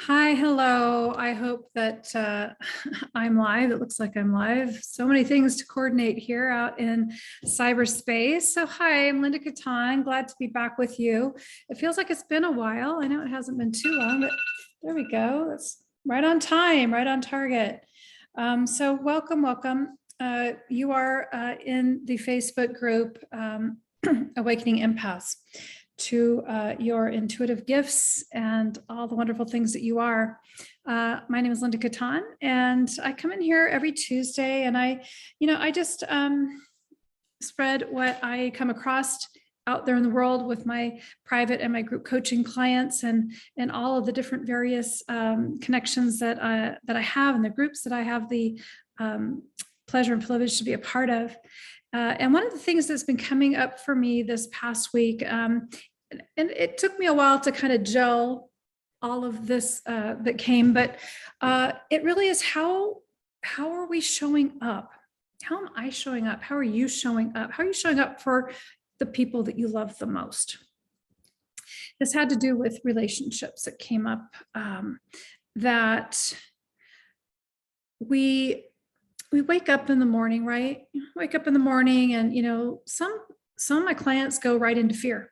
Hi, hello. I hope that I'm live. It looks like I'm live. So many things to coordinate here out in cyberspace. So hi, I'm Linda Catan. Glad to be back with you. It feels like it's been a while. I know it hasn't been too long, but there we go. That's right on time, right on target. So welcome, welcome. You are in the Facebook group, Awakening Empaths, to your intuitive gifts and all the wonderful things that you are. My name is Linda Catan, and I come in here every Tuesday, and I just spread what I come across out there in the world with my private and my group coaching clients, and all of the different various connections that I have, and the groups that I have the pleasure and privilege to be a part of. And one of the things that's been coming up for me this past week, and it took me a while to kind of gel all of this that came, but it really is how are we showing up? How am I showing up? How are you showing up? How are you showing up for the people that you love the most? This had to do with relationships that came up, that we wake up in the morning, right? Wake up in the morning, and some of my clients go right into fear,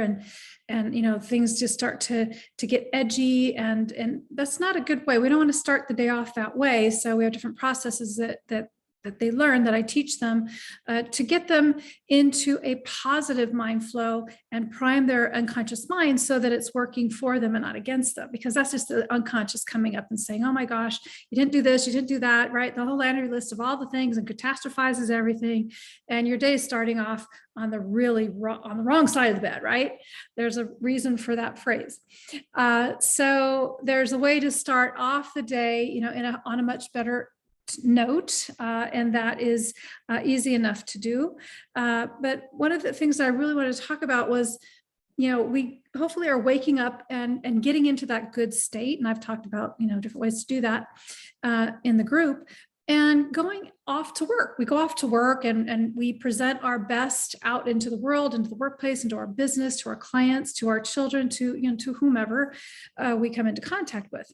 and things just start to get edgy, and that's not a good way. We don't want to start the day off that way. So we have different processes that they learn, that I teach them, to get them into a positive mind flow and prime their unconscious mind so that it's working for them and not against them, because that's just the unconscious coming up and saying, oh my gosh, you didn't do this, you didn't do that, right? The whole laundry list of all the things, and catastrophizes everything. And your day is starting off on the wrong side of the bed, right? There's a reason for that phrase. So there's a way to start off the day, on a much better note, and that is easy enough to do. But one of the things that I really wanted to talk about was, we hopefully are waking up and getting into that good state. And I've talked about, different ways to do that in the group, and going off to work. We go off to work, and we present our best out into the world, into the workplace, into our business, to our clients, to our children, to whomever we come into contact with.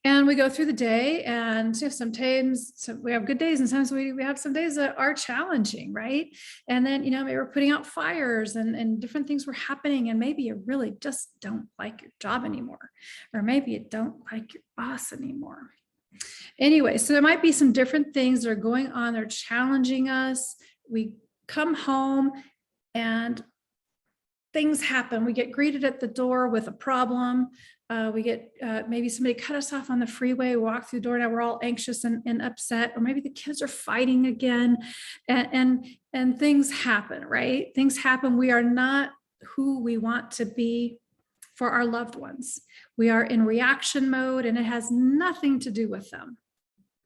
And we go through the day, and sometimes we have good days, and sometimes we have some days that are challenging, right? And then, maybe we're putting out fires, and different things were happening, and maybe you really just don't like your job anymore, or maybe you don't like your boss anymore. Anyway, so there might be some different things that are going on. They're challenging us. We come home, and things happen. We get greeted at the door with a problem. We get maybe somebody cut us off on the freeway, walk through the door. Now we're all anxious and upset, or maybe the kids are fighting again, and things happen, right? Things happen. We are not who we want to be for our loved ones. We are in reaction mode, and it has nothing to do with them.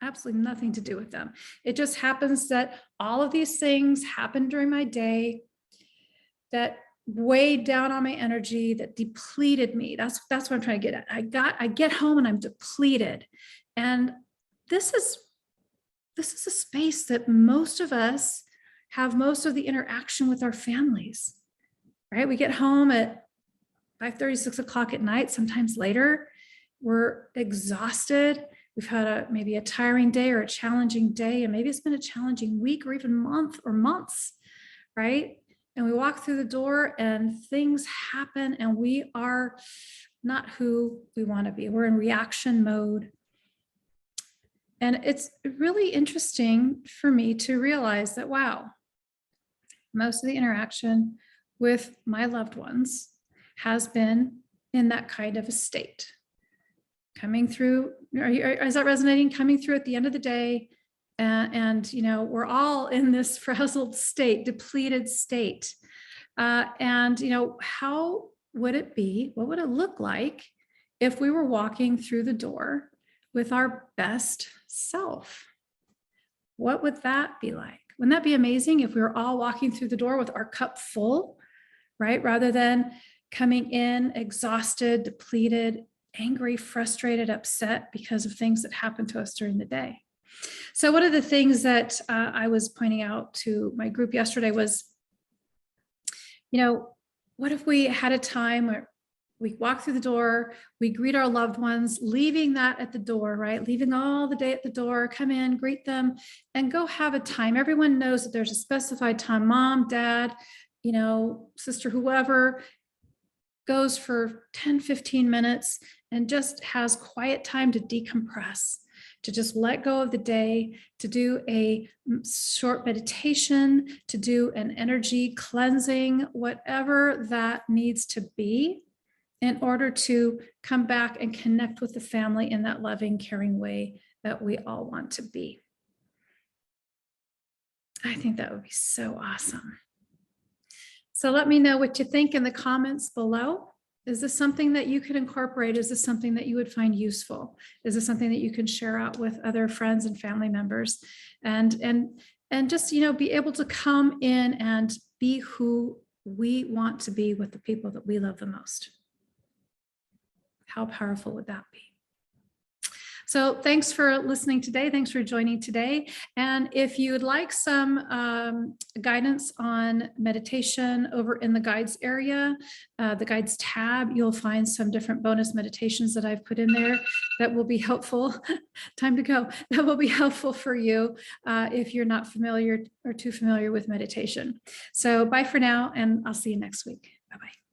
Absolutely nothing to do with them. It just happens that all of these things happen during my day that weighed down on my energy, that depleted me. That's what I'm trying to get at. I get home and I'm depleted. And this is a space that most of us have most of the interaction with our families, right? We get home at 5:30, 6 o'clock at night, sometimes later. We're exhausted. We've had maybe a tiring day or a challenging day, and maybe it's been a challenging week or even month or months, right? And we walk through the door, and things happen, and we are not who we want to be. We're in reaction mode. And it's really interesting for me to realize that, wow, most of the interaction with my loved ones has been in that kind of a state. Coming through, is that resonating? Coming through at the end of the day, and we're all in this frazzled state, depleted state. And how would it be? What would it look like if we were walking through the door with our best self? What would that be like? Wouldn't that be amazing if we were all walking through the door with our cup full, right? Rather than coming in exhausted, depleted, angry, frustrated, upset because of things that happened to us during the day. So one of the things that I was pointing out to my group yesterday was, what if we had a time where We walk through the door, we greet our loved ones, leaving that at the door, right? Leaving all the day at the door, come in, greet them, and go have a time. Everyone knows that there's a specified time. Mom, dad, sister, whoever goes for 10, 15 minutes and just has quiet time to decompress, to just let go of the day, to do a short meditation, to do an energy cleansing, whatever that needs to be, in order to come back and connect with the family in that loving, caring way that we all want to be. I think that would be so awesome. So let me know what you think in the comments below. Is this something that you could incorporate? Is this something that you would find useful? Is this something that you can share out with other friends and family members? And just, be able to come in and be who we want to be with the people that we love the most. How powerful would that be? So thanks for listening today. Thanks for joining today. And if you would like some guidance on meditation, over in the guides area, the guides tab, you'll find some different bonus meditations that I've put in there that will be helpful. Time to go. That will be helpful for you if you're not familiar or too familiar with meditation. So bye for now, and I'll see you next week. Bye-bye.